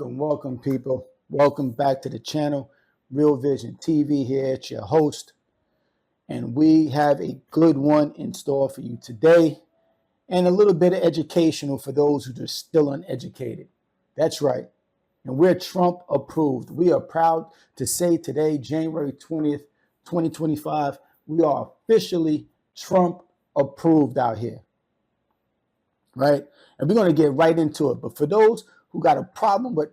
Welcome, people. Welcome back to the channel. Real Vision TV here. It's your host. And we have a good one in store for you today and a little bit of educational for those who are still uneducated. That's right. And we're Trump approved. We are proud to say today, January 20th, 2025, we are officially Trump approved out here. Right? And we're going to get right into it. But for those who got a problem with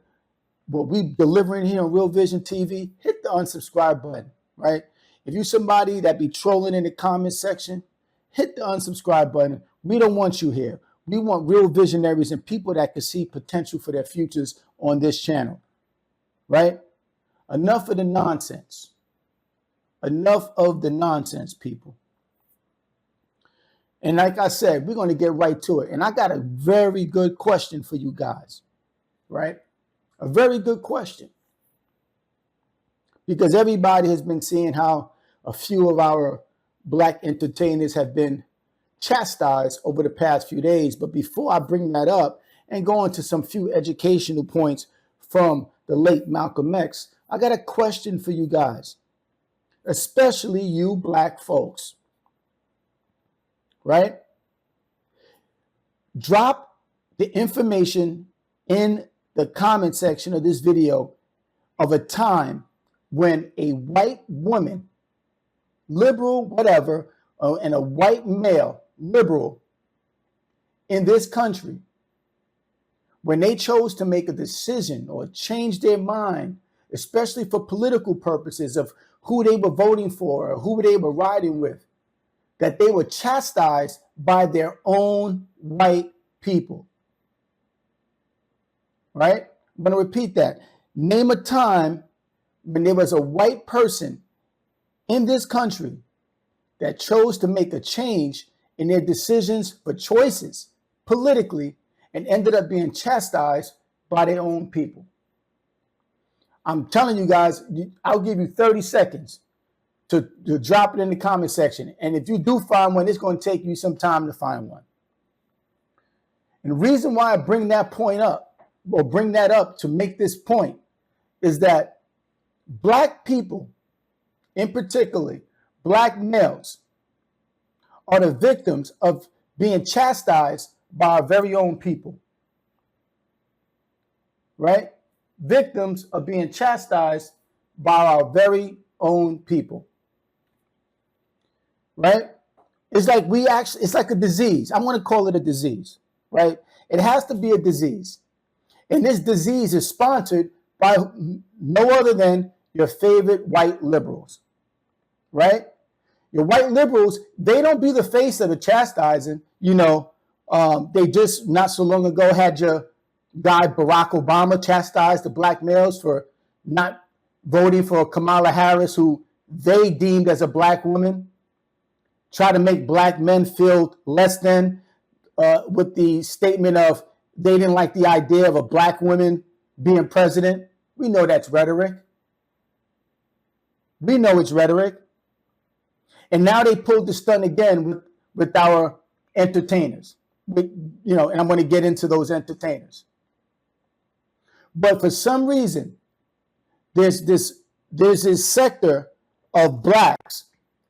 what we delivering here on Real Vision TV, hit the unsubscribe button, right? If you're somebody that be trolling in the comment section, hit the unsubscribe button. We don't want you here. We want real visionaries and people that can see potential for their futures on this channel, right? Enough of the nonsense. Enough of the nonsense, people. And like I said, we're going to get right to it. And I got a very good question for you guys, right? A very good question. Because everybody has been seeing how a few of our black entertainers have been chastised over the past few days. But before I bring that up and go into some few educational points from the late Malcolm X, I got a question for you guys, especially you black folks. Right? Drop the information in the comment section of this video of a time when a white woman, liberal, whatever, and a white male, liberal, in this country, when they chose to make a decision or change their mind, especially for political purposes of who they were voting for or who they were riding with, that they were chastised by their own white people. Right? I'm going to repeat that. Name a time when there was a white person in this country that chose to make a change in their decisions for choices politically and ended up being chastised by their own people. I'm telling you guys, I'll give you 30 seconds to drop it in the comment section. And if you do find one, it's going to take you some time to find one. And the reason why I bring that point up, or bring that up to make this point, is that black people, in particular, black males, are the victims of being chastised by our very own people. Right? Victims of being chastised by our very own people. Right? It's like it's like a disease. I'm going to call it a disease, right? It has to be a disease. And this disease is sponsored by no other than your favorite white liberals, right? Your white liberals, they don't be the face of the chastising. You know, they just not so long ago had your guy Barack Obama chastise the black males for not voting for Kamala Harris, who they deemed as a black woman. Try to make black men feel less than with the statement of they didn't like the idea of a black woman being president. We know that's rhetoric. We know it's rhetoric. And now they pulled the stunt again with our entertainers. And I'm going to get into those entertainers. But for some reason, there's this sector of blacks.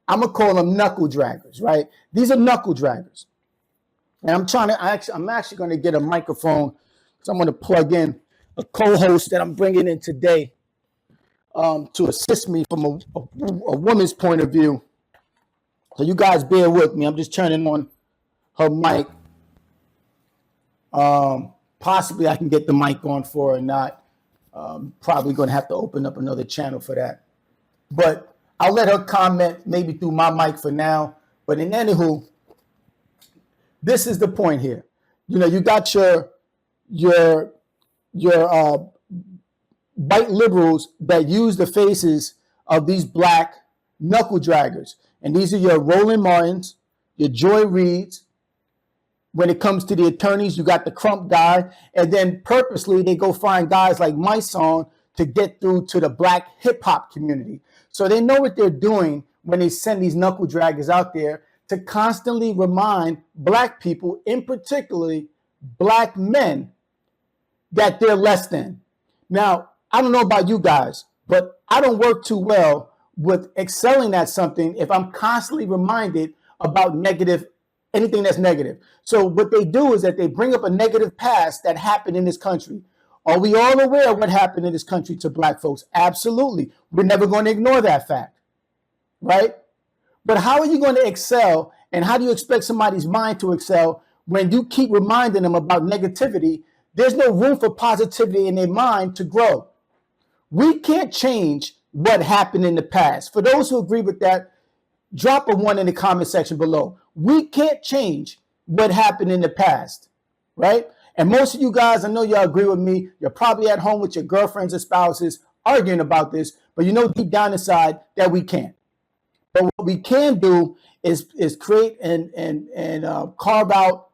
I'm going to call them knuckle draggers, right? These are knuckle draggers. And I'm actually going to get a microphone because I'm going to plug in a co-host that I'm bringing in today to assist me from a woman's point of view. So you guys bear with me. I'm just turning on her mic. Possibly I can get the mic on for her or not. Probably going to have to open up another channel for that. But I'll let her comment maybe through my mic for now. But in anywho, this is the point here. You know, you got your white liberals that use the faces of these black knuckle draggers. And these are your Roland Martins, your Joy Reids. When it comes to the attorneys, you got the Crump guy. And then purposely they go find guys like my song to get through to the black hip hop community. So they know what they're doing when they send these knuckle draggers out there to constantly remind black people, in particularly black men, that they're less than. Now, I don't know about you guys, but I don't work too well with excelling at something if I'm constantly reminded about anything that's negative. So what they do is that they bring up a negative past that happened in this country. Are we all aware of what happened in this country to black folks? Absolutely. We're never going to ignore that fact, right? But how are you going to excel, and how do you expect somebody's mind to excel when you keep reminding them about negativity? There's no room for positivity in their mind to grow. We can't change what happened in the past. For those who agree with that, drop a 1 in the comment section below. We can't change what happened in the past, right? And most of you guys, I know y'all agree with me. You're probably at home with your girlfriends or spouses arguing about this, but you know deep down inside that we can't. But what we can do is create and carve out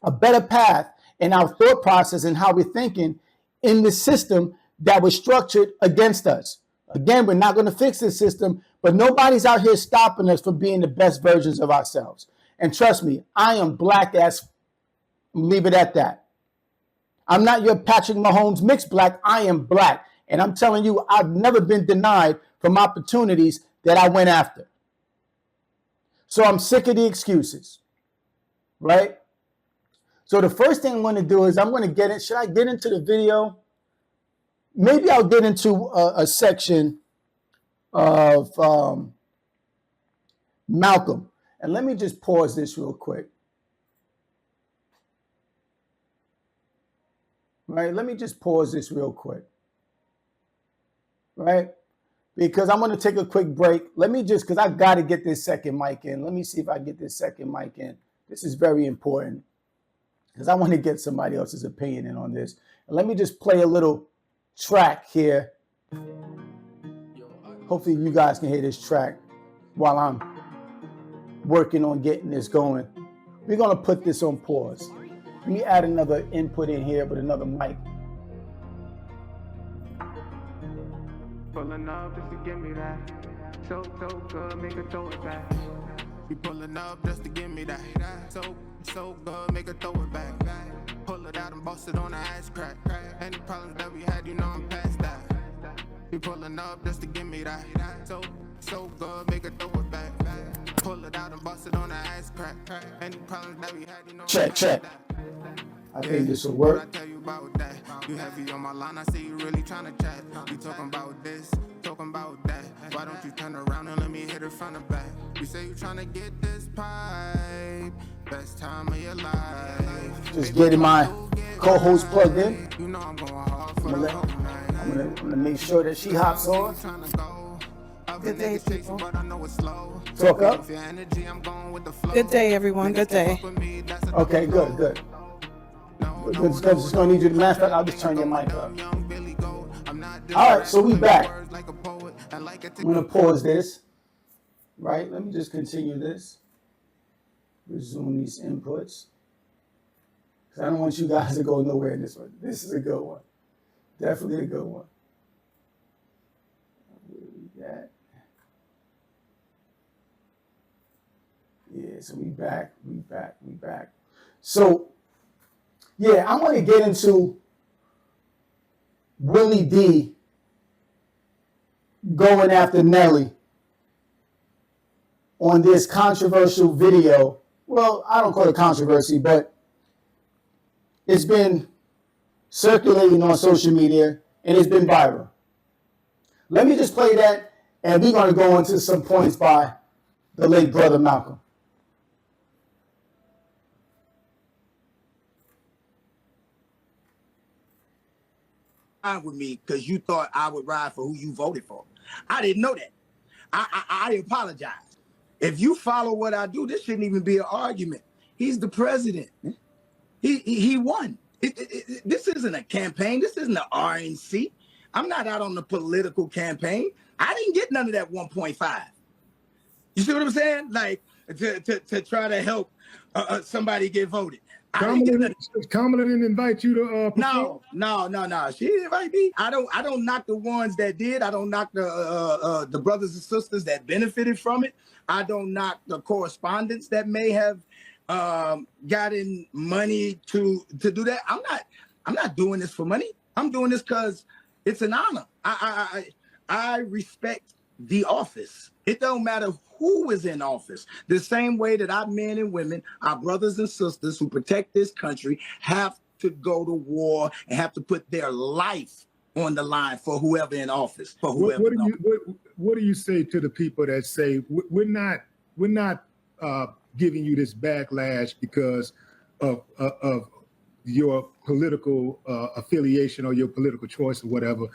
a better path in our thought process and how we're thinking in the system that was structured against us. Again, we're not going to fix this system, but nobody's out here stopping us from being the best versions of ourselves. And trust me, I am black as, leave it at that. I'm not your Patrick Mahomes mixed black. I am black. And I'm telling you, I've never been denied from opportunities that I went after. So I'm sick of the excuses, right? So the first thing I'm going to do is I'm going to get it. Should I get into the video? Maybe I'll get into a section of Malcolm. And let me just pause this real quick. Right? Let me just pause this real quick. Right? Because I'm going to take a quick break. Let me just, because I got to get this second mic in. Let me see if I get this second mic in. This is very important because I want to get somebody else's opinion in on this. And let me just play a little track here. Hopefully you guys can hear this track while I'm working on getting this going. We're going to put this on pause. Let me add another input in here with another mic. Pulling up just to give me that. So good, make her throw it back. We pulling up just to give me that. So good, make her throw it back. Pull it out and bust it on the ass crack. Any problems that we had, you know I'm past that. We pulling up just to give me that. So good, make her throw it back. Pull it out and bust it on the ass crack. Any problems that we had, you know I'm past that. I think this will work. I tell you about that. You heavy on my line, I see you really trying to chat. You talking about this, talking about that. Why don't you turn around and let me hit her from the back? You say you trying to get this pipe, best time of your life. Just getting my co-host plugged in. You know I'm going hard for I'm gonna make sure that she hops on. Good day, people. Talk up. Good day, everyone. Good day. Okay, good. It's just gonna need you to matter of fact, I'll just turn your mic up. All right, so we back. I'm gonna pause this. Right, let me just continue this. Resume these inputs. Because I don't want you guys to go nowhere in this one. This is a good one. Definitely a good one. Where we at? Yeah, so we back. So, yeah, I want to get into Willie D going after Nelly on this controversial video. Well, I don't call it controversy, but it's been circulating on social media and it's been viral. Let me just play that, and we're going to go into some points by the late brother Malcolm. With me because you thought I would ride for who you voted for. I didn't know that. I apologize. If you follow what I do, this shouldn't even be an argument. He's the president. He won. This isn't a campaign. This isn't an RNC. I'm not out on the political campaign. I didn't get none of that 1.5. You see what I'm saying? Like to try to help somebody get voted. Kamala didn't invite you to perform? No. She didn't invite me. I don't knock the ones that did. I don't knock the brothers and sisters that benefited from it. I don't knock the correspondents that may have gotten money to do that. I'm not doing this for money. I'm doing this because It's an honor. I respect the office. It don't matter who is in office. The same way that our men and women, our brothers and sisters who protect this country, have to go to war and have to put their life on the line for whoever in office. For whoever. What do you say to the people that say we're not giving you this backlash because of your political affiliation or your political choice or whatever?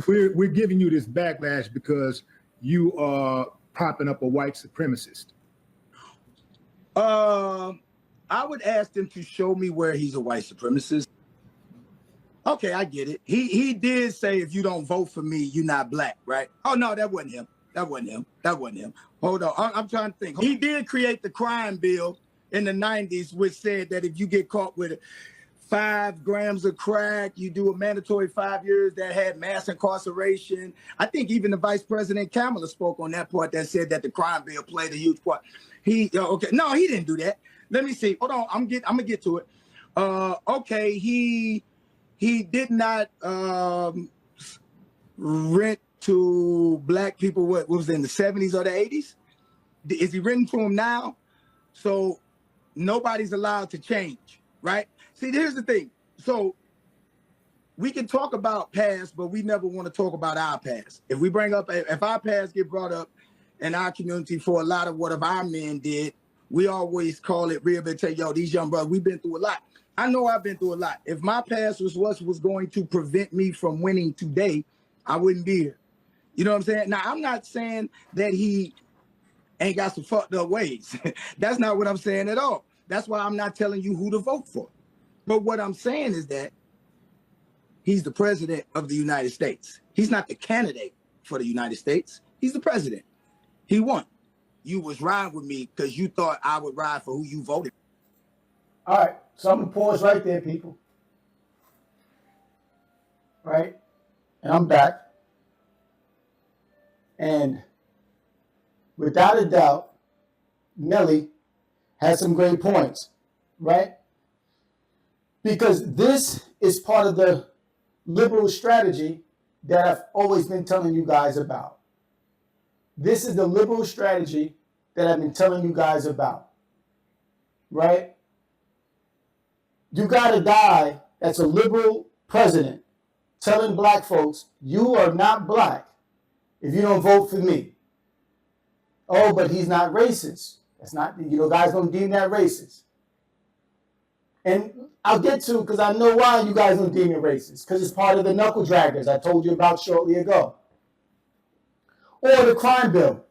We're giving you this backlash because you are propping up a white supremacist. I would ask them to show me where he's a white supremacist. Okay, I get it. He did say, if you don't vote for me, you're not black, right? Oh, no, that wasn't him. That wasn't him. Hold on. I'm trying to think. He did create the crime bill in the 90s, which said that if you get caught with 5 grams of crack, you do a mandatory 5 years. That had mass incarceration. I think even the Vice President Kamala spoke on that part that said that the crime bill played a huge part. Okay. No, he didn't do that. Let me see. Hold on. I'm gonna get to it. Okay. He did not rent to black people. What was it, in the 70s or the 80s? Is he renting to them now? So nobody's allowed to change, right? See, here's the thing. So we can talk about past, but we never want to talk about our past. If we bring up, if our past get brought up in our community for a lot of what of our men did, we always call it rehabilitation. Yo, these young brothers, we've been through a lot. I know I've been through a lot. If my past was what was going to prevent me from winning today, I wouldn't be here. You know what I'm saying? Now, I'm not saying that he ain't got some fucked up ways. That's not what I'm saying at all. That's why I'm not telling you who to vote for. But what I'm saying is that he's the president of the United States. He's not the candidate for the United States. He's the president. He won. You was riding with me because you thought I would ride for who you voted for. All right. So I'm going to pause right there, people. Right? And I'm back. And without a doubt, Nelly has some great points, right? Because this is part of the liberal strategy that I've always been telling you guys about. This is the liberal strategy that I've been telling you guys about, right? You got a guy that's a liberal president telling black folks, you are not black if you don't vote for me. Oh, but he's not racist. That's not, guys don't deem that racist. And I'll get to, because I know why you guys don't deem it racist, because it's part of the knuckle draggers I told you about shortly ago. Or the crime bill.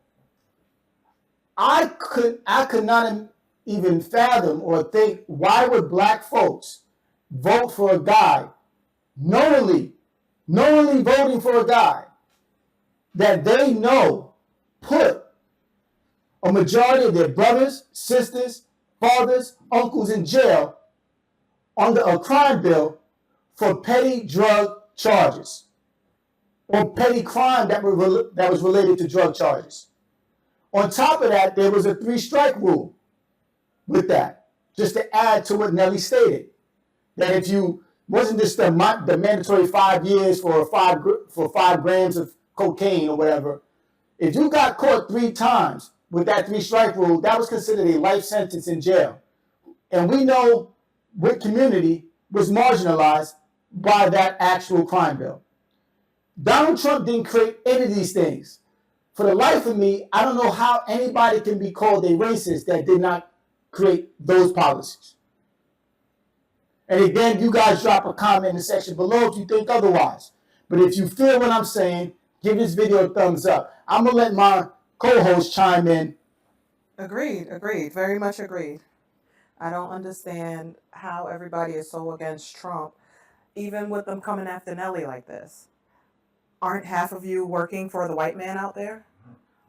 I could not even fathom or think, why would black folks vote for a guy, knowingly voting for a guy that they know put a majority of their brothers, sisters, fathers, uncles in jail under a crime bill for petty drug charges or petty crime that was related to drug charges. On top of that, there was a 3-strike rule with that, just to add to what Nelly stated, that if you wasn't just the mandatory 5 years for 5 grams of cocaine or whatever, if you got caught 3 times with that 3-strike rule, that was considered a life sentence in jail. And we know what community was marginalized by that actual crime bill. Donald Trump didn't create any of these things. For the life of me, I don't know how anybody can be called a racist that did not create those policies. And again, you guys drop a comment in the section below if you think otherwise. But if you feel what I'm saying, give this video a thumbs up. I'm going to let my co-host chime in. Agreed. Very much agreed. I don't understand how everybody is so against Trump, even with them coming after Nelly like this. Aren't half of you working for the white man out there?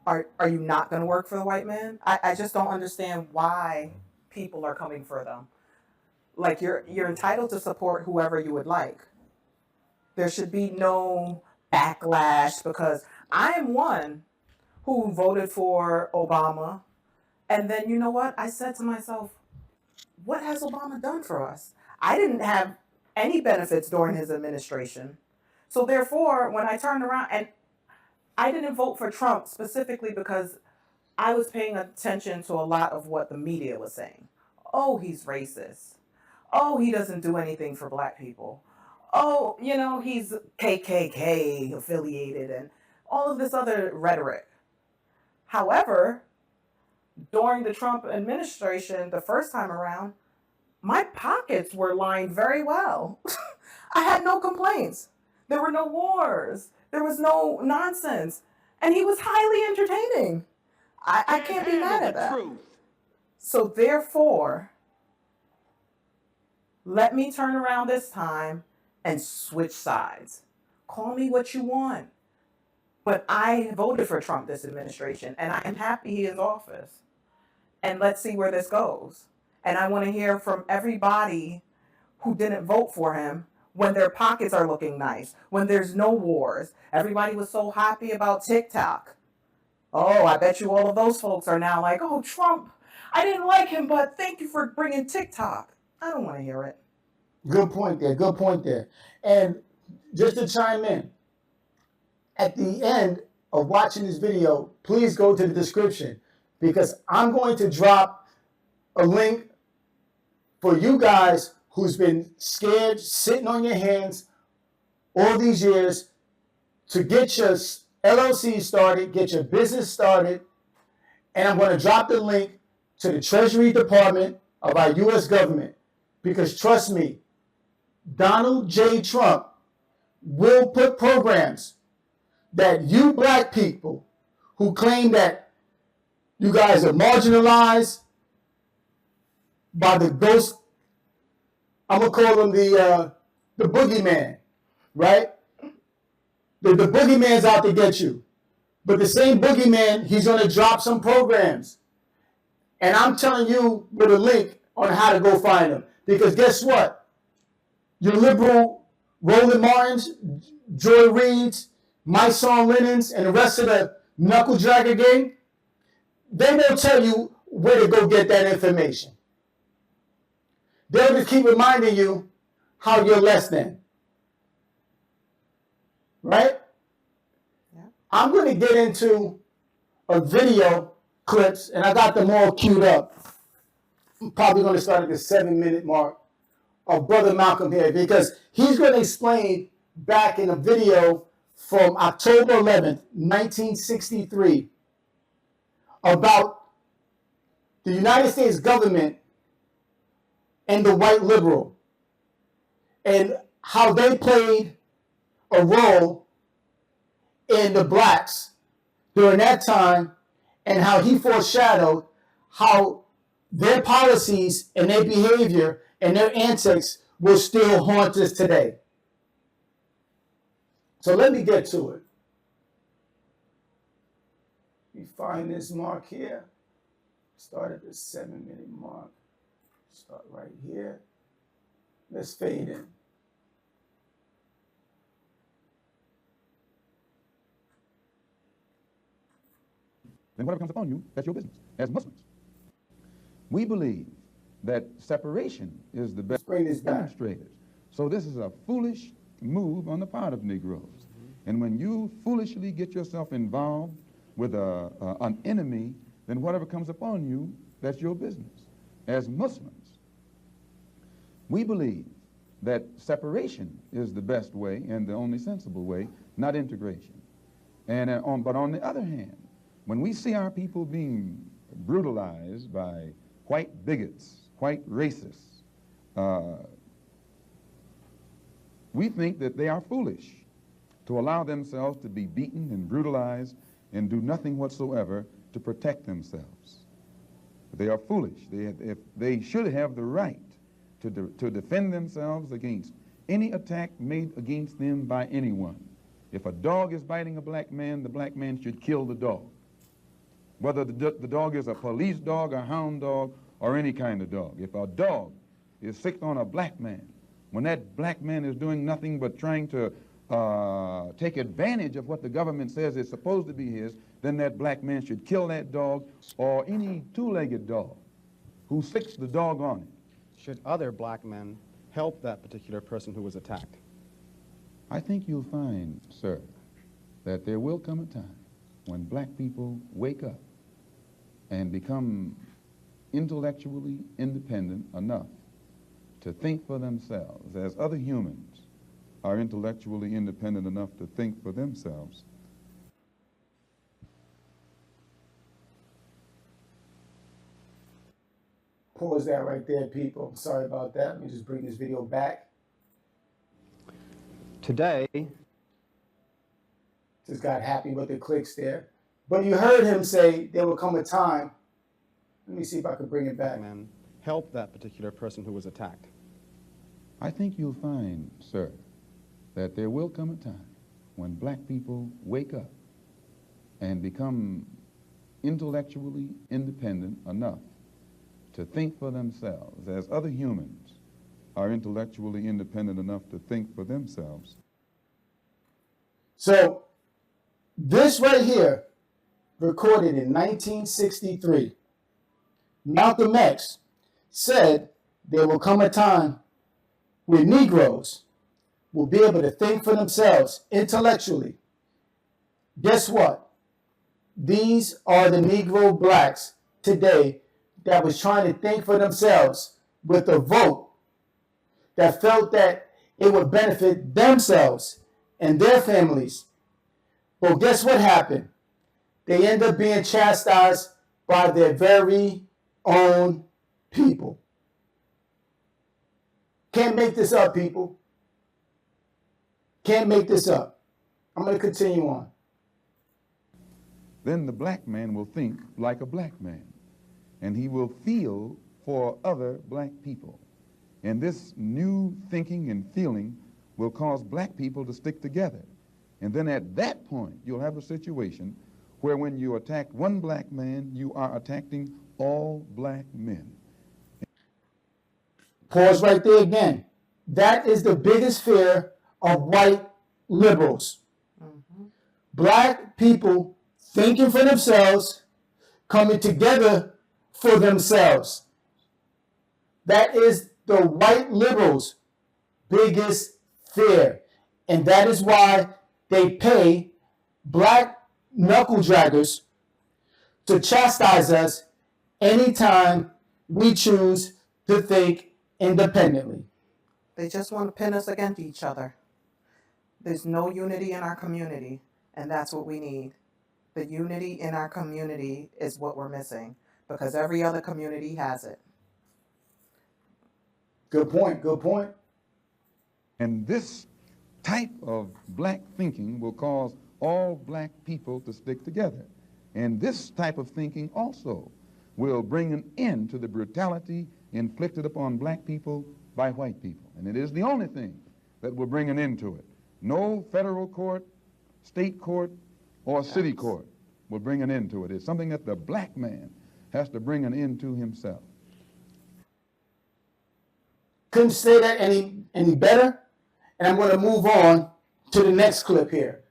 Are you not going to work for the white man? I just don't understand why people are coming for them. Like, you're entitled to support whoever you would like. There should be no backlash, because I am one who voted for Obama. And then, you know what? I said to myself, what has Obama done for us? I didn't have any benefits during his administration. So therefore, when I turned around, and I didn't vote for Trump specifically because I was paying attention to a lot of what the media was saying. Oh, he's racist. Oh, he doesn't do anything for black people. Oh, he's KKK affiliated and all of this other rhetoric. However, during the Trump administration, the first time around, my pockets were lined very well. I had no complaints. There were no wars. There was no nonsense. And he was highly entertaining. I can't be mad at that. So therefore, let me turn around this time and switch sides. Call me what you want. But I voted for Trump this administration, and I am happy he is in office. And let's see where this goes. And I want to hear from everybody who didn't vote for him when their pockets are looking nice, when there's no wars. Everybody was so happy about TikTok. Oh, I bet you all of those folks are now like, oh, Trump, I didn't like him, but thank you for bringing TikTok. I don't want to hear it. Good point there. Good point there. And just to chime in, at the end of watching this video, please go to the description because I'm going to drop a link for you guys who's been scared, sitting on your hands all these years to get your LLC started, get your business started. And I'm going to drop the link to the Treasury Department of our U.S. government because trust me, Donald J. Trump will put programs that you black people who claim that you guys are marginalized by the ghost, I'm going to call him the boogeyman, right? The boogeyman's out to get you. But the same boogeyman, he's going to drop some programs. And I'm telling you with a link on how to go find them. Because guess what? Your liberal Roland Martins, Joy Reids, Mysonne Lennons, and the rest of the knuckle dragger gang, they won't tell you where to go get that information. They'll just keep reminding you how you're less than. Right? Yeah. I'm going to get into a video clips, and I got them all queued up. I'm probably going to start at the 7-minute mark of Brother Malcolm here because he's going to explain back in a video from October 11th, 1963 about the United States government and the white liberal and how they played a role in the blacks during that time and how he foreshadowed how their policies and their behavior and their antics will still haunt us today. So let me get to it. We find this mark here. Start at the 7-minute mark. Start right here. Let's fade in. Then whatever comes upon you, that's your business. As Muslims, we believe that separation is the best demonstrators. So this is a foolish move on the part of Negroes. And when you foolishly get yourself involved with an enemy, then whatever comes upon you, that's your business. As Muslims, we believe that separation is the best way and the only sensible way, not integration. And but on the other hand, when we see our people being brutalized by white bigots, white racists, we think that they are foolish to allow themselves to be beaten and brutalized and do nothing whatsoever to protect themselves. They are foolish. They should have the right to defend themselves against any attack made against them by anyone. If a dog is biting a black man, the black man should kill the dog. Whether the dog is a police dog, a hound dog, or any kind of dog. If a dog is sick on a black man, when that black man is doing nothing but trying to take advantage of what the government says is supposed to be his, then that black man should kill that dog or any two-legged dog who sicks the dog on it. Should other black men help that particular person who was attacked? I think you'll find, sir, that there will come a time when black people wake up and become intellectually independent enough to think for themselves, as other humans are intellectually independent enough to think for themselves. Pause that right there, people. Sorry about that. Let me just bring this video back. Today, Just got happy with the clicks there. But you heard him say there will come a time. Let me see if I can bring it back. man, help that particular person who was attacked. I think you'll find, sir, that there will come a time when black people wake up and become intellectually independent enough to think for themselves, as other humans are intellectually independent enough to think for themselves. So this right here, recorded in 1963, Malcolm X said there will come a time where Negroes will be able to think for themselves intellectually. Guess what? These are the Negro blacks today that was trying to think for themselves with a vote that felt that it would benefit themselves and their families. But guess what happened? They end up being chastised by their very own people. Can't make this up, people. Can't make this up. I'm going to continue on. Then the black man will think like a black man, and he will feel for other black people. And this new thinking and feeling will cause black people to stick together. And then at that point, you'll have a situation where when you attack one black man, you are attacking all black men. Pause right there again. That is the biggest fear of white liberals. Black people thinking for themselves, coming together for themselves. That is the white liberals' biggest fear. And that is why they pay black knuckle draggers to chastise us anytime we choose to think independently. They just want to pin us against each other. There's no unity in our community, and that's what we need. The unity in our community is what we're missing, because every other community has it. Good point, good point. And this type of black thinking will cause all black people to stick together. And this type of thinking also will bring an end to the brutality inflicted upon black people by white people. And it is the only thing that will bring an end to it. No federal court, state court, or city court will bring an end to it. It's something that the black man has to bring an end to himself. Couldn't say that any better. And I'm going to move on to the next clip here.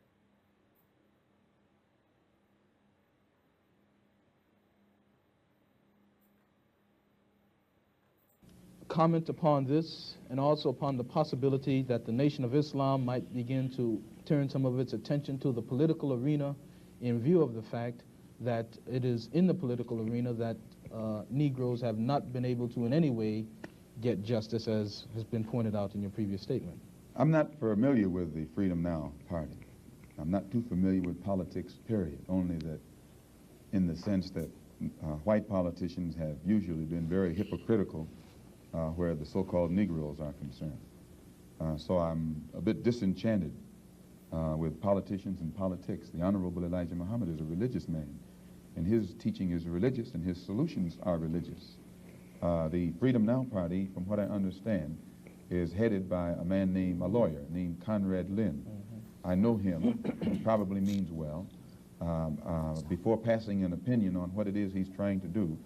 Comment upon this and also upon the possibility that the Nation of Islam might begin to turn some of its attention to the political arena in view of the fact that it is in the political arena that Negroes have not been able to in any way get justice, as has been pointed out in your previous statement. I'm not familiar with the Freedom Now party. I'm not too familiar with politics, period, only that in the sense that white politicians have usually been very hypocritical where the so-called Negroes are concerned. So I'm a bit disenchanted with politicians and politics. The Honorable Elijah Muhammad is a religious man, and his teaching is religious, and his solutions are religious. The Freedom Now party, from what I understand, is headed by a lawyer named Conrad Lynn. I know him. He probably means well. Before passing an opinion on what it is he's trying to do,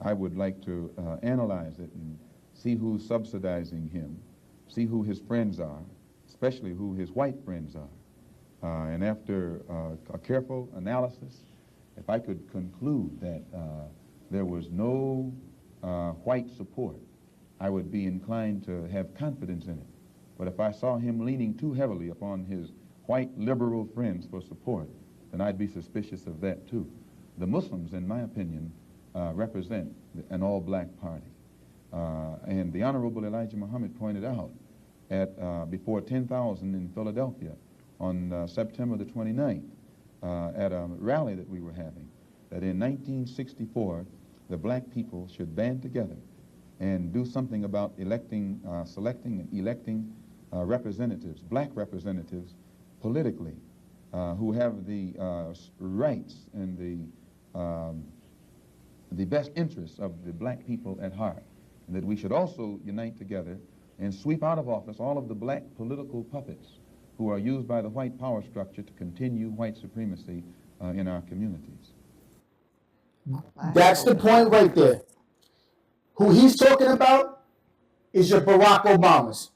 I would like to analyze it and see who's subsidizing him, see who his friends are, especially who his white friends are. And after a careful analysis, if I could conclude that there was no white support, I would be inclined to have confidence in it, But if I saw him leaning too heavily upon his white liberal friends for support, then I'd be suspicious of that too. The Muslims, in my opinion, represent an all-black party. And the Honorable Elijah Muhammad pointed out before 10,000 in Philadelphia on September the 29th at a rally that we were having, that in 1964, the black people should band together and do something about selecting and electing representatives, black representatives, politically, who have the rights and the best interests of the black people at heart, and that we should also unite together and sweep out of office all of the black political puppets who are used by the white power structure to continue white supremacy in our communities. That's the point right there. Who he's talking about is your Barack Obamas.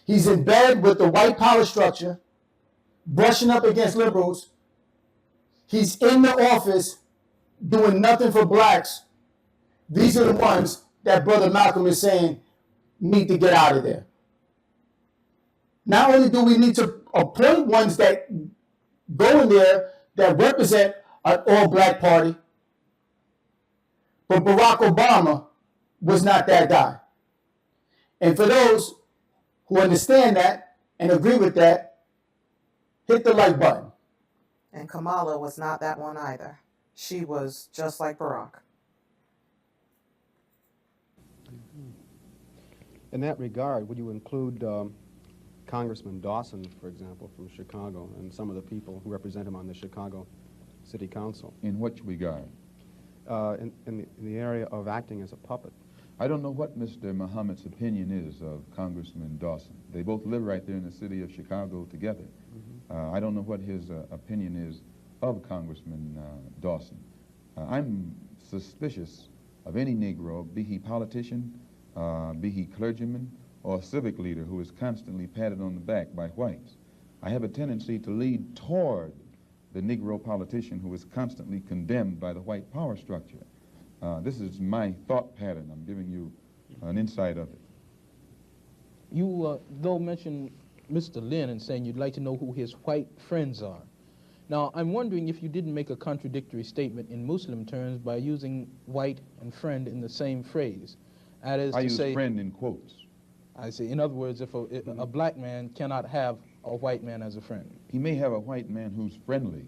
He's in bed with the white power structure, brushing up against liberals. He's in the office doing nothing for blacks. These are the ones that Brother Malcolm is saying need to get out of there. Not only do we need to appoint ones that go in there that represent an all-black party, but Barack Obama was not that guy. And for those who understand that and agree with that, hit the like button. And Kamala was not that one either. She was just like Barack. In that regard, would you include Congressman Dawson, for example, from Chicago, and some of the people who represent him on the Chicago City Council? In which regard? In the area of acting as a puppet. I don't know what Mr. Muhammad's opinion is of Congressman Dawson. They both live right there in the city of Chicago together. I don't know what his opinion is of Congressman Dawson. I'm suspicious of any Negro, be he politician, be he clergyman, or civic leader who is constantly patted on the back by whites. I have a tendency to lead toward the Negro politician who is constantly condemned by the white power structure. This is my thought pattern. I'm giving you an insight of it. You, though, mentioned Mr. Lynn and saying you'd like to know who his white friends are. Now, I'm wondering if you didn't make a contradictory statement in Muslim terms by using white and friend in the same phrase. That is I to use say, friend in quotes. I see. In other words, if a black man cannot have a white man as a friend. He may have a white man who's friendly,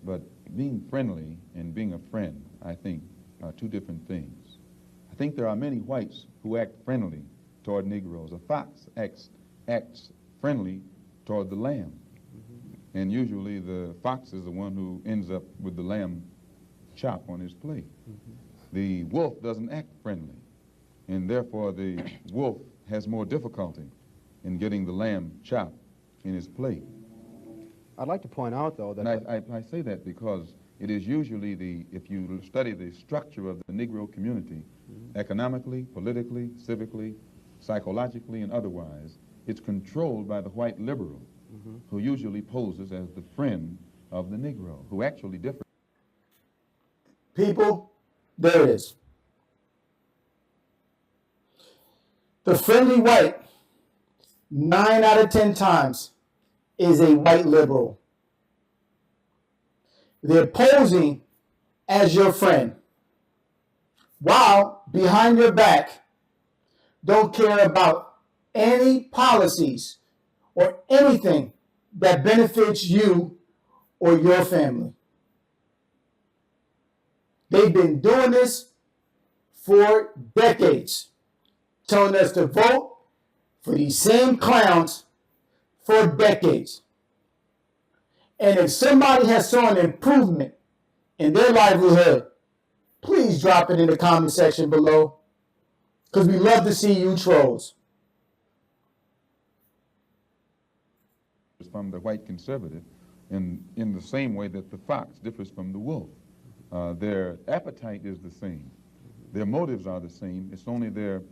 but being friendly and being a friend, I think, are two different things. I think there are many whites who act friendly toward Negroes. A fox acts friendly toward the lamb. And usually the fox is the one who ends up with the lamb chop on his plate. The wolf doesn't act friendly, and therefore the wolf has more difficulty in getting the lamb chop in his plate. I'd like to point out, though, that... And I say that because it is usually if you study the structure of the Negro community, economically, politically, civically, psychologically, and otherwise, it's controlled by the white liberal, who usually poses as the friend of the Negro, who actually differs. People, there it is. The friendly white, 9 out of 10 times, is a white liberal. They're posing as your friend, while behind your back, don't care about any policies or anything that benefits you or your family. They've been doing this for decades, telling us to vote for these same clowns for decades. And if somebody has saw an improvement in their livelihood, please drop it in the comment section below, because we love to see you trolls. From the white conservative in the same way that the fox differs from the wolf. Their appetite is the same. Their motives are the same. It's only their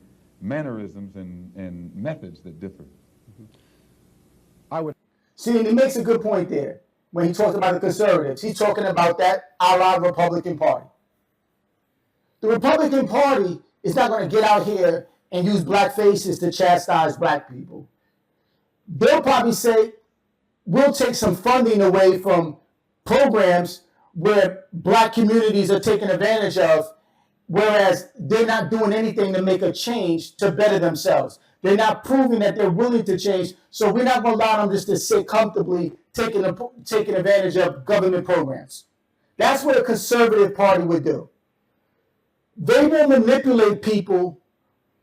mannerisms and methods that differ. I would... See, and he makes a good point there when he talks about the conservatives. He's talking about that a la Republican Party. The Republican Party is not going to get out here and use black faces to chastise black people. They'll probably say, we'll take some funding away from programs where black communities are taken advantage of, whereas they're not doing anything to make a change to better themselves. They're not proving that they're willing to change, so we're not going to allow them just to sit comfortably taking advantage of government programs. That's what a conservative party would do. They will manipulate people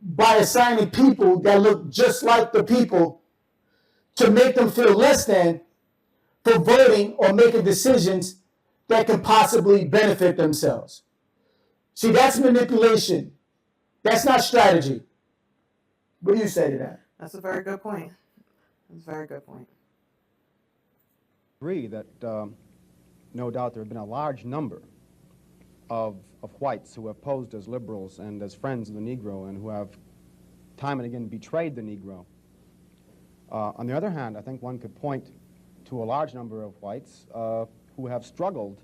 by assigning people that look just like the people to make them feel less than for voting or making decisions that can possibly benefit themselves. See, that's manipulation. That's not strategy. What do you say to that? That's a very good point. That's a very good point. I agree that no doubt there have been a large number of whites who have posed as liberals and as friends of the Negro and who have time and again betrayed the Negro. On the other hand, I think one could point to a large number of whites who have struggled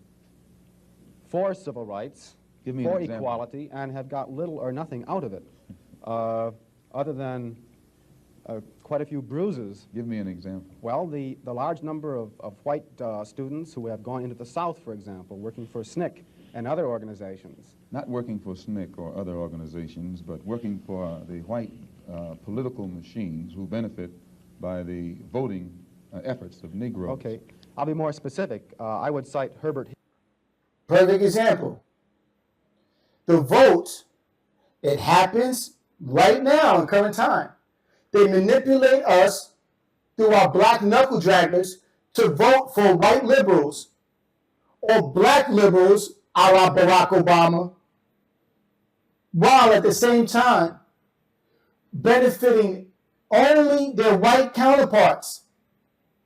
for civil rights, for equality, and have got little or nothing out of it, other than quite a few bruises. Give me an example. Well, the large number of white students who have gone into the South, for example, working for SNCC and other organizations. Not working for SNCC or other organizations, but working for the white political machines who benefit by the voting efforts of Negroes. Okay, I'll be more specific. I would cite Herbert. Perfect example. The vote, it happens right now in current time. They manipulate us through our black knuckle draggers to vote for white liberals or black liberals a la Barack Obama, while at the same time benefiting only their white counterparts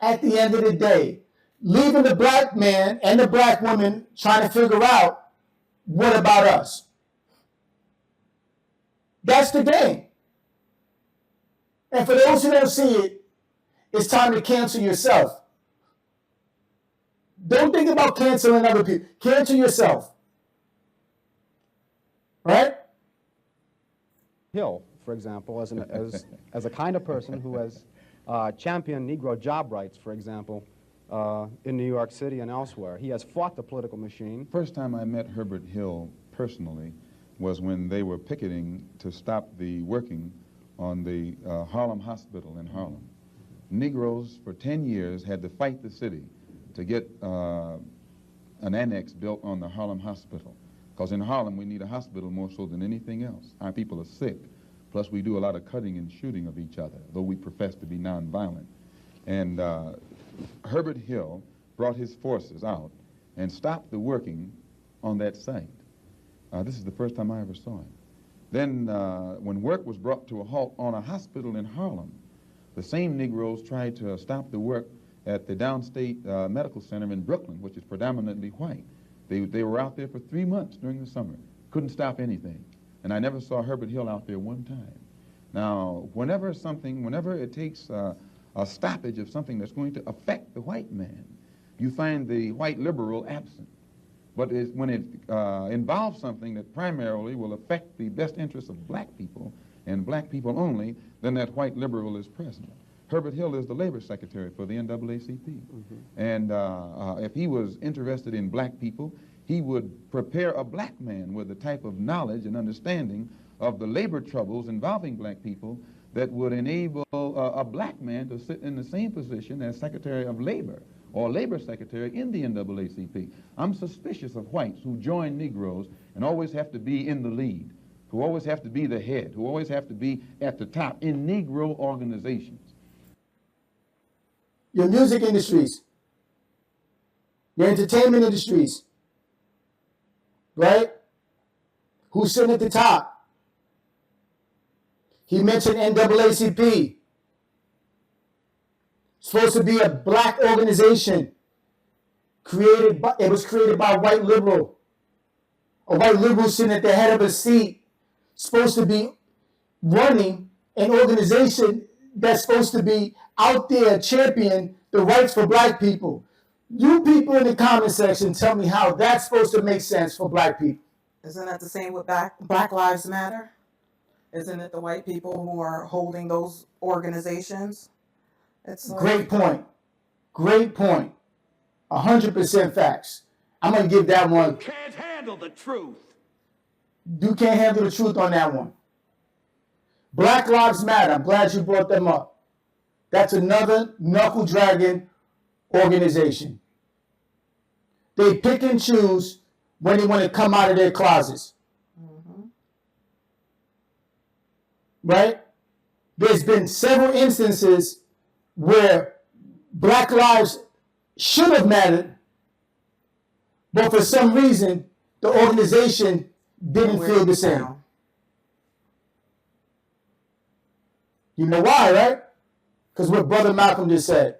at the end of the day, leaving the black man and the black woman trying to figure out, what about us? That's the game. And for those who don't see it, it's time to cancel yourself. Don't think about canceling other people. Cancel yourself. Right? Hill, for example, as a kind of person who has championed Negro job rights, for example, in New York City and elsewhere. He has fought the political machine. First time I met Herbert Hill personally was when they were picketing to stop the working on the Harlem Hospital in Harlem. Negroes for 10 years had to fight the city to get an annex built on the Harlem Hospital. Because in Harlem we need a hospital more so than anything else. Our people are sick. Plus we do a lot of cutting and shooting of each other, though we profess to be nonviolent. And Herbert Hill brought his forces out and stopped the working on that site. This is the first time I ever saw him. Then when work was brought to a halt on a hospital in Harlem, the same Negroes tried to stop the work at the Downstate Medical Center in Brooklyn, which is predominantly white. They were out there for 3 months during the summer, couldn't stop anything. And I never saw Herbert Hill out there one time. Now, whenever it takes a stoppage of something that's going to affect the white man, you find the white liberal absent. But when it involves something that primarily will affect the best interests of black people and black people only, then that white liberal is present. Herbert Hill is the labor secretary for the NAACP. Mm-hmm. And if he was interested in black people, he would prepare a black man with the type of knowledge and understanding of the labor troubles involving black people that would enable a black man to sit in the same position as Secretary of Labor or Labor Secretary in the NAACP. I'm suspicious of whites who join Negroes and always have to be in the lead, who always have to be the head, who always have to be at the top in Negro organizations. Your music industries, your entertainment industries, right? Who's sitting at the top? He mentioned NAACP. Supposed to be a black organization. It was created by a white liberal. A white liberal sitting at the head of a seat. Supposed to be running an organization that's supposed to be out there championing the rights for black people. You people in the comment section tell me how that's supposed to make sense for black people. Isn't that the same with Black Lives Matter? Isn't it the white people who are holding those organizations? It's like, Great point. Great point. 100% facts. I'm going to give that one. Can't handle the truth. You can't handle the truth on that one. Black Lives Matter. I'm glad you brought them up. That's another knuckle-dragging organization. They pick and choose when they want to come out of their closets. Right? There's been several instances where black lives should have mattered, but for some reason, the organization didn't feel the same. You know why, right? Because what Brother Malcolm just said.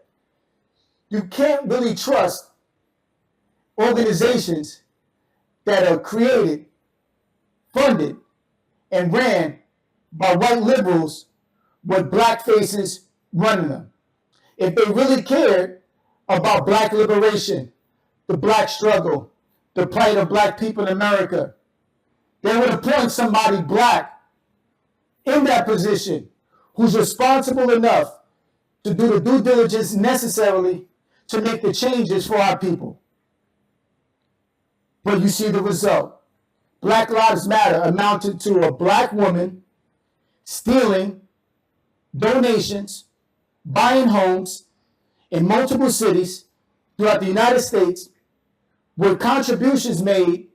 You can't really trust organizations that are created, funded, and ran by white liberals with black faces running them. If they really cared about black liberation, the black struggle, the plight of black people in America, they would appoint somebody black in that position who's responsible enough to do the due diligence necessarily to make the changes for our people. But you see the result. Black Lives Matter amounted to a black woman stealing donations, buying homes in multiple cities throughout the United States with contributions made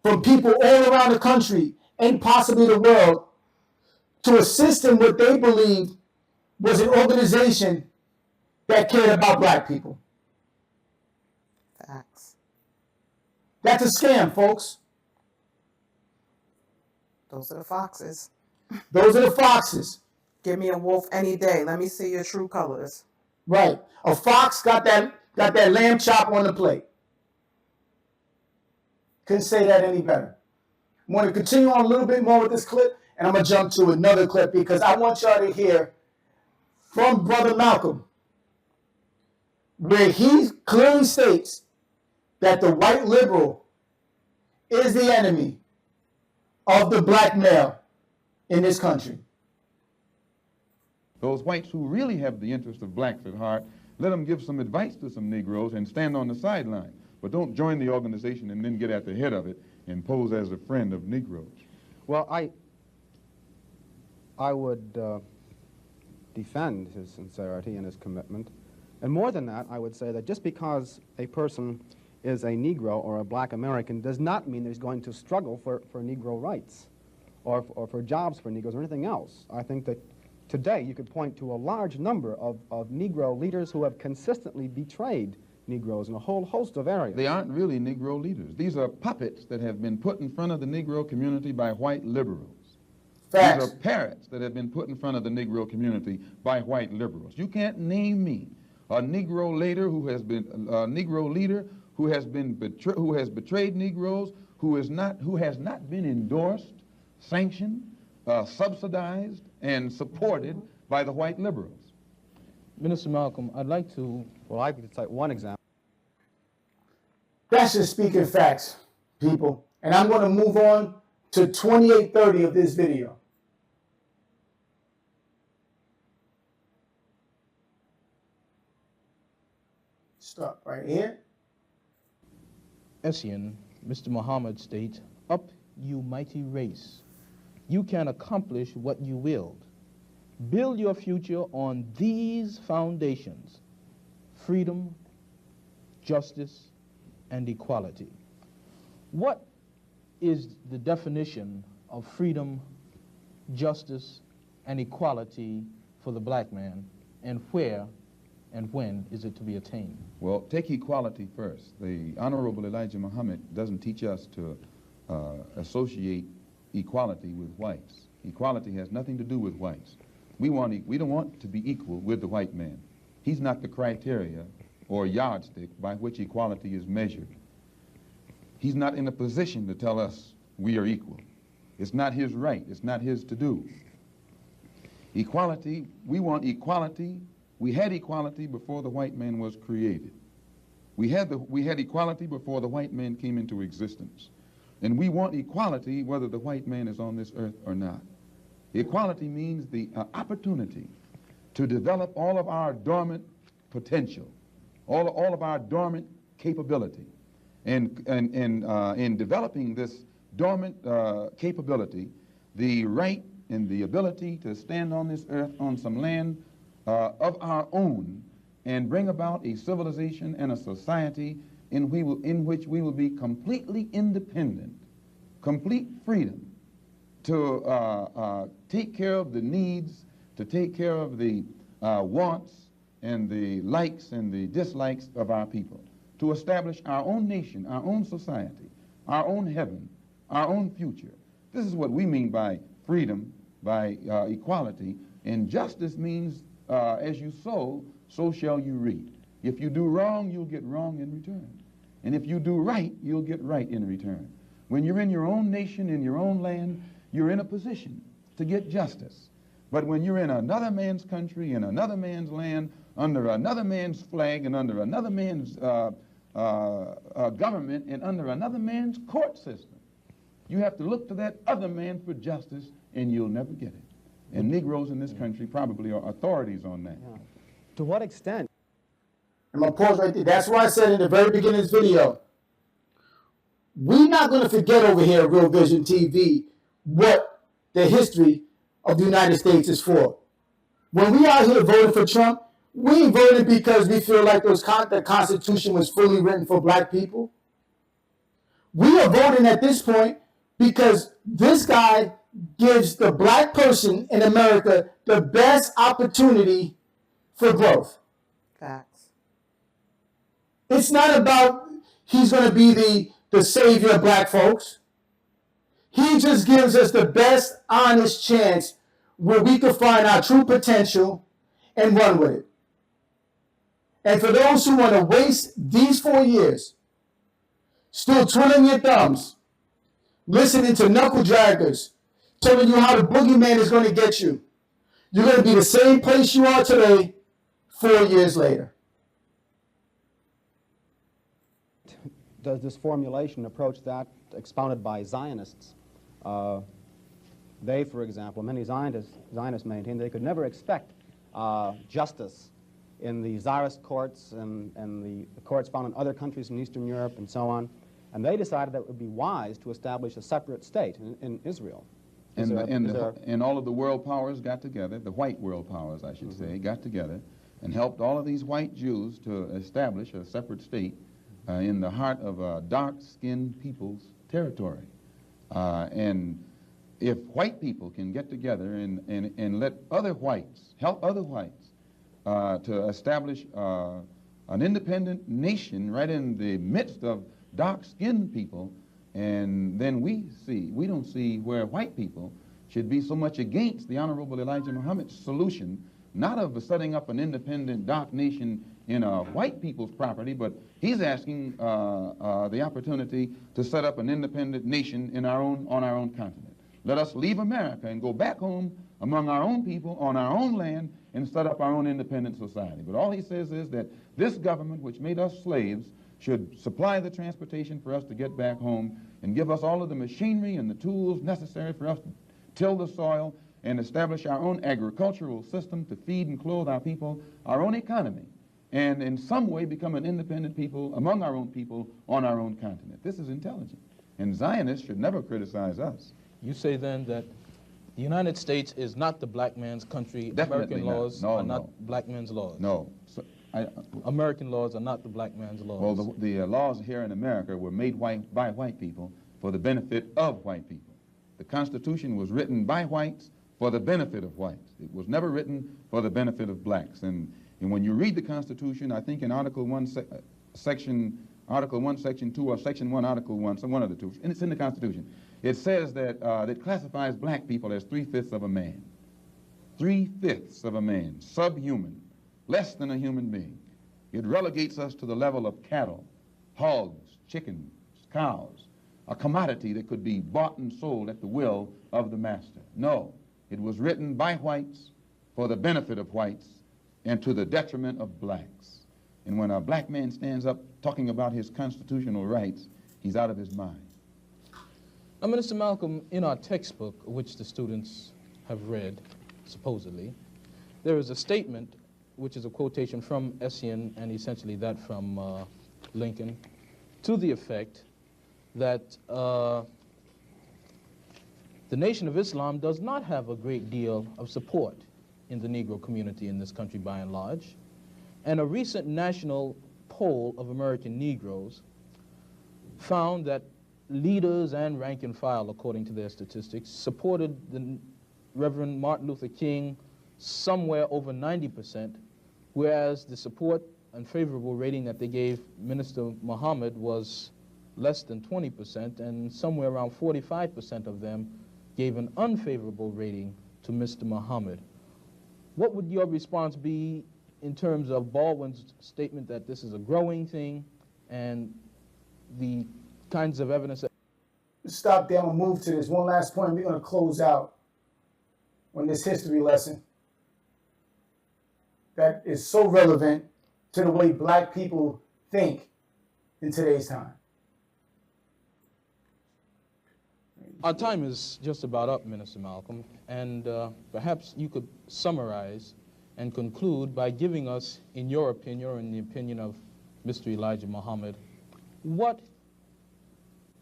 from people all around the country and possibly the world to assist in what they believed was an organization that cared about black people. facts. That's a scam, folks. Those are the foxes. Those are the foxes. Give me a wolf any day. Let me see your true colors. Right. A fox got that lamb chop on the plate. Couldn't say that any better. I want to continue on a little bit more with this clip, and I'm going to jump to another clip because I want y'all to hear from Brother Malcolm where he clearly states that the white liberal is the enemy of the black male in this country. Those whites who really have the interest of blacks at heart, let them give some advice to some Negroes and stand on the sideline. But don't join the organization and then get at the head of it and pose as a friend of Negroes. Well, I would defend his sincerity and his commitment. And more than that, I would say that just because a person is a Negro or a black American does not mean that he's going to struggle for Negro rights or for jobs for Negroes or anything else. I think that today you could point to a large number of Negro leaders who have consistently betrayed Negroes in a whole host of areas. They aren't really Negro leaders. These are puppets that have been put in front of the Negro community by white liberals. Facts. These are parrots that have been put in front of the Negro community by white liberals. You can't name me a Negro leader who has been betrayed Negroes, who has not been endorsed, sanctioned, subsidized, and supported by the white liberals. Minister Malcolm, I'd like to... Well, I could cite one example. That's just speaking facts, people. And I'm going to move on to 2830 of this video. Stop right here. Essien, Mr. Muhammad states, "Up, you mighty race. You can accomplish what you willed. Build your future on these foundations: freedom, justice, and equality." What is the definition of freedom, justice, and equality for the black man, and where and when is it to be attained? Well, take equality first. The Honorable Elijah Muhammad doesn't teach us to associate equality with whites. Equality has nothing to do with whites. We don't want to be equal with the white man. He's not the criteria or yardstick by which equality is measured. He's not in a position to tell us we are equal. It's not his right. It's not his to do. Equality, we want equality. We had equality before the white man was created. We had equality before the white man came into existence. And we want equality whether the white man is on this earth or not. Equality means the opportunity to develop all of our dormant potential, all of our dormant capability. And in developing this dormant capability, the right and the ability to stand on this earth on some land of our own and bring about a civilization and a society in which we will be completely independent, complete freedom to take care of the needs, to take care of the wants and the likes and the dislikes of our people, to establish our own nation, our own society, our own heaven, our own future. This is what we mean by freedom, by equality. And justice means as you sow, so shall you reap. If you do wrong, you'll get wrong in return. And if you do right, you'll get right in return. When you're in your own nation, in your own land, you're in a position to get justice. But when you're in another man's country, in another man's land, under another man's flag, and under another man's government, and under another man's court system, you have to look to that other man for justice, and you'll never get it. And Negroes in this country probably are authorities on that. Yeah. To what extent? I'm going to pause right there. That's why I said in the very beginning of this video, we're not going to forget over here at Real Vision TV what the history of the United States is for. When we out here voting for Trump, we ain't voting because we feel like the Constitution was fully written for black people. We are voting at this point because this guy gives the black person in America the best opportunity for growth. Facts. It's not about he's going to be the savior of black folks. He just gives us the best honest chance where we can find our true potential and run with it. And for those who want to waste these 4 years, still twiddling your thumbs, listening to knuckle draggers, telling you how the boogeyman is going to get you, you're going to be the same place you are today 4 years later. Does this formulation approach that expounded by Zionists? They, for example, many Zionists maintain they could never expect justice in the Tsarist courts and the courts found in other countries in Eastern Europe and so on. And they decided that it would be wise to establish a separate state in Israel. And all of the world powers got together, the white world powers, I should say, got together and helped all of these white Jews to establish a separate state in the heart of dark-skinned people's territory. And if white people can get together and let other whites, help other whites to establish an independent nation right in the midst of dark-skinned people, and then we don't see where white people should be so much against the Honorable Elijah Muhammad's solution, not of setting up an independent dark nation in a white people's property, but he's asking the opportunity to set up an independent nation on our own continent. Let us leave America and go back home among our own people on our own land and set up our own independent society. But all he says is that this government, which made us slaves, should supply the transportation for us to get back home and give us all of the machinery and the tools necessary for us to till the soil and establish our own agricultural system to feed and clothe our people, our own economy, and in some way become an independent people among our own people on our own continent. This is intelligent. And Zionists should never criticize us. You say then that the United States is not the black man's country. Definitely American not. laws No, are no. not black man's laws. No. American laws are not the black man's laws. Well, the laws here in America were made by white people for the benefit of white people. The Constitution was written by whites for the benefit of whites. It was never written for the benefit of blacks. And when you read the Constitution, I think in Article 1, Section 2, or Section 1, Article 1, some one of the two, and it's in the Constitution, it says that it classifies black people as 3/5 of a man. 3/5 of a man, subhuman, less than a human being. It relegates us to the level of cattle, hogs, chickens, cows, a commodity that could be bought and sold at the will of the master. No, it was written by whites for the benefit of whites and to the detriment of blacks. And when a black man stands up talking about his constitutional rights, he's out of his mind. Now, Minister Malcolm, in our textbook, which the students have read, supposedly, there is a statement, which is a quotation from Essien and essentially that from Lincoln, to the effect that the Nation of Islam does not have a great deal of support in the Negro community in this country by and large. And a recent national poll of American Negroes found that leaders and rank and file, according to their statistics, supported the Reverend Martin Luther King somewhere over 90%, whereas the support and favorable rating that they gave Minister Muhammad was less than 20%, and somewhere around 45% of them gave an unfavorable rating to Mr. Muhammad. What would your response be in terms of Baldwin's statement that this is a growing thing and the kinds of evidence that... Stop there and move to this. One last point. We're going to close out on this history lesson that is so relevant to the way black people think in today's time. Our time is just about up, Minister Malcolm, and perhaps you could summarize and conclude by giving us, in your opinion, or in the opinion of Mr. Elijah Muhammad, what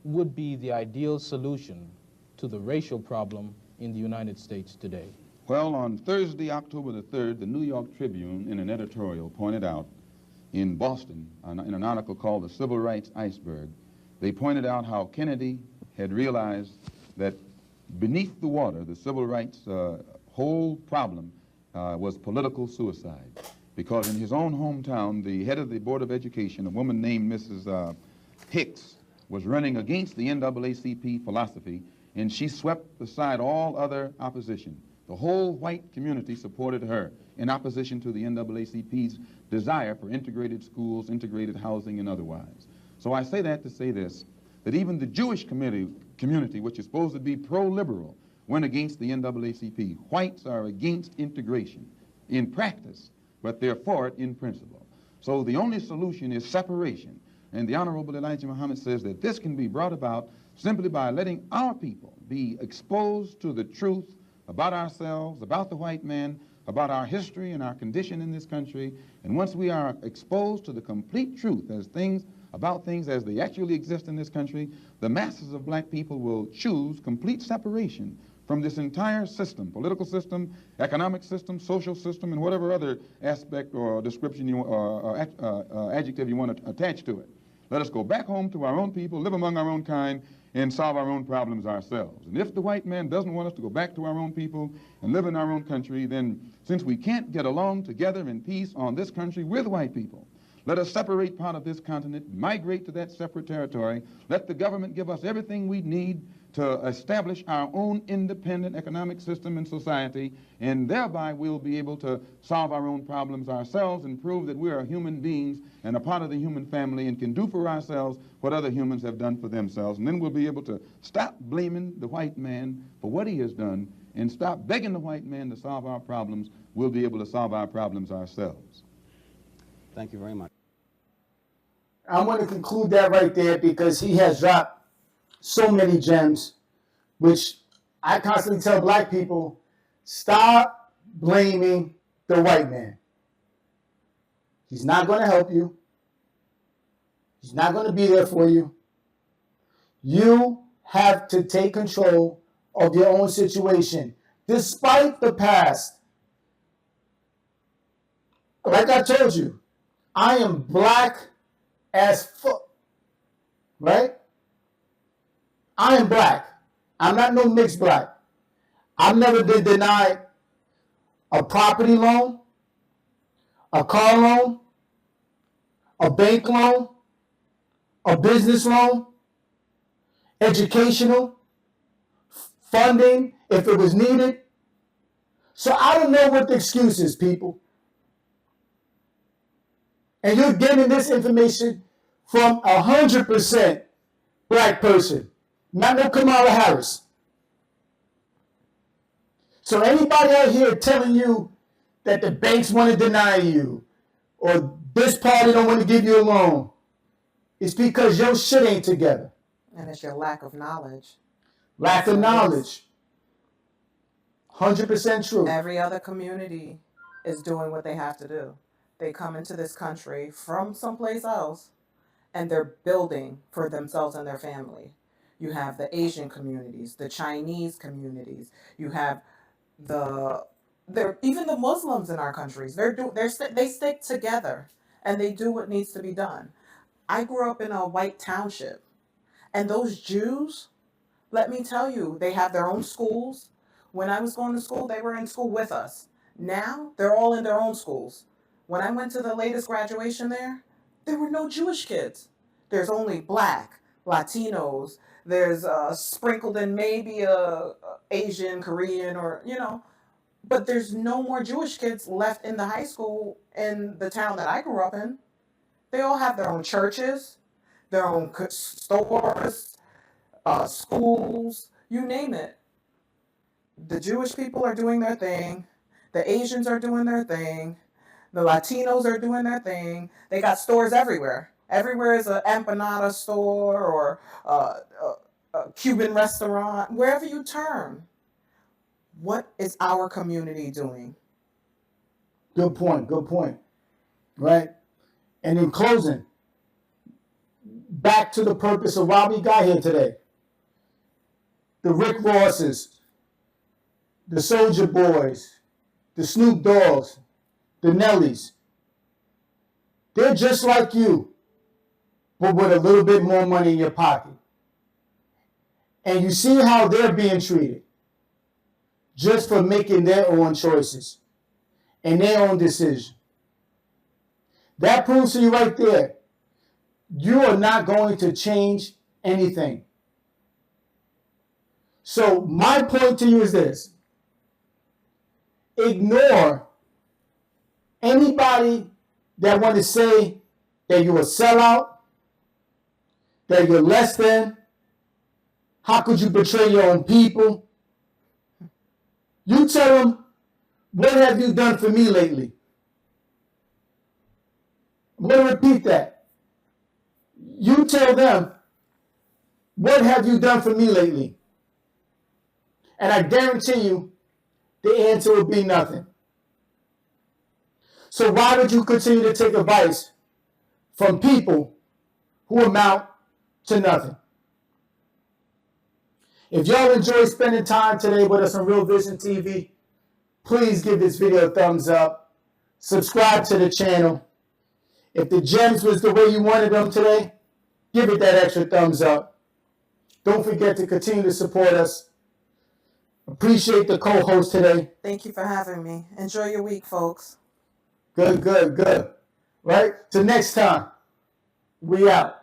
would be the ideal solution to the racial problem in the United States today? Well, on Thursday, October the 3rd, the New York Tribune, in an editorial, pointed out in Boston, in an article called The Civil Rights Iceberg, they pointed out how Kennedy had realized that beneath the water, the civil rights whole problem was political suicide. Because in his own hometown, the head of the Board of Education, a woman named Mrs. Hicks, was running against the NAACP philosophy, and she swept aside all other opposition. The whole white community supported her in opposition to the NAACP's desire for integrated schools, integrated housing, and otherwise. So I say that to say this, that even the Jewish community, which is supposed to be pro-liberal, went against the NAACP. Whites are against integration in practice, but they're for it in principle. So the only solution is separation. And the Honorable Elijah Muhammad says that this can be brought about simply by letting our people be exposed to the truth about ourselves, about the white man, about our history and our condition in this country. And once we are exposed to the complete truth about things as they actually exist in this country, the masses of black people will choose complete separation from this entire system, political system, economic system, social system, and whatever other aspect or description or adjective you want to attach to it. Let us go back home to our own people, live among our own kind, and solve our own problems ourselves. And if the white man doesn't want us to go back to our own people and live in our own country, then since we can't get along together in peace on this country with white people, let us separate part of this continent, migrate to that separate territory, let the government give us everything we need to establish our own independent economic system and society, and thereby we'll be able to solve our own problems ourselves and prove that we are human beings and a part of the human family and can do for ourselves what other humans have done for themselves. And then we'll be able to stop blaming the white man for what he has done and stop begging the white man to solve our problems. We'll be able to solve our problems ourselves. Thank you very much. I'm going to conclude that right there because he has dropped so many gems, which I constantly tell black people, stop blaming the white man. He's not going to help you. He's not going to be there for you. You have to take control of your own situation, despite the past. Like I told you, I am black as fuck, right? I am black. I'm not no mixed black. I've never been denied a property loan, a car loan, a bank loan, a business loan, educational, funding if it was needed. So I don't know what the excuse is, people. And you're getting this information from 100% black person, not no Kamala Harris. So anybody out here telling you that the banks want to deny you or this party don't want to give you a loan, it's because your shit ain't together. And it's your lack of knowledge. Lack of knowledge. 100% true. Every other community is doing what they have to do. They come into this country from someplace else and they're building for themselves and their family. You have the Asian communities, the Chinese communities. You have even the Muslims in our countries. They stick together and they do what needs to be done. I grew up in a white township, and those Jews, let me tell you, they have their own schools. When I was going to school, they were in school with us. Now they're all in their own schools. When I went to the latest graduation there were no Jewish kids. There's only Black, Latinos. There's sprinkled in maybe a Asian, Korean, or but there's no more Jewish kids left in the high school in the town that I grew up in. They all have their own churches, their own stores, schools, you name it. The Jewish people are doing their thing. The Asians are doing their thing. The Latinos are doing their thing. They got stores everywhere. Everywhere is an empanada store or a Cuban restaurant. Wherever you turn. What is our community doing? Good point. Good point. Right? And in closing, back to the purpose of why we got here today. The Rick Rosses, the Soulja Boys, the Snoop Doggs, the Nellys. They're just like you, but with a little bit more money in your pocket. And you see how they're being treated just for making their own choices and their own decision. That proves to you right there, you are not going to change anything. So my point to you is this. Ignore anybody that want to say that you're a sellout, that you're less than. How could you betray your own people? You tell them, what have you done for me lately? I'm going to repeat that. You tell them, what have you done for me lately? And I guarantee you, the answer will be nothing. So why would you continue to take advice from people who amount to nothing? If y'all enjoy spending time today with us on Real Vision TV, please give this video a thumbs up. Subscribe to the channel. If the gems was the way you wanted them today, give it that extra thumbs up. Don't forget to continue to support us. Appreciate the co-host today. Thank you for having me. Enjoy your week, folks. Good. Right? Till next time, we out.